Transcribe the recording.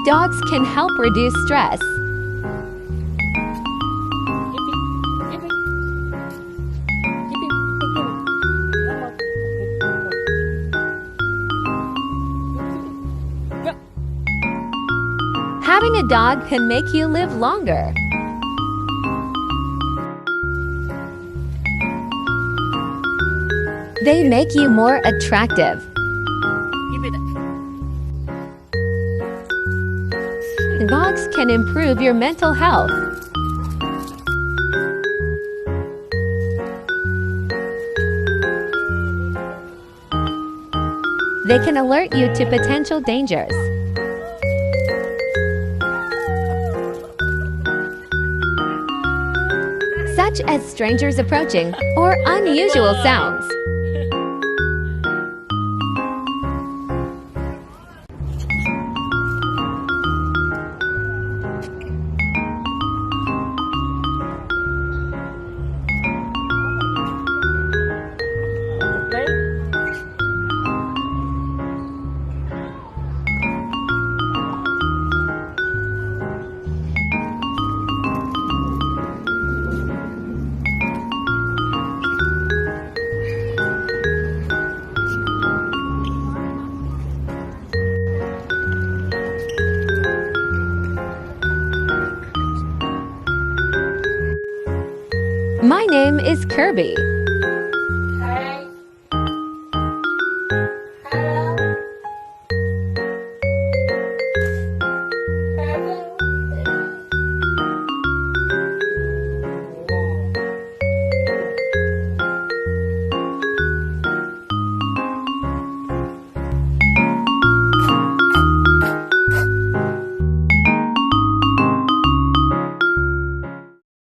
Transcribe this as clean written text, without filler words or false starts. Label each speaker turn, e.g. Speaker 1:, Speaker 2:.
Speaker 1: Dogs can help reduce stress. Having a dog can make you live longer. They make you more attractive. Dogs can improve your mental health. They can alert you to potential dangers. Such as strangers approaching or unusual sounds. My name is Kirby.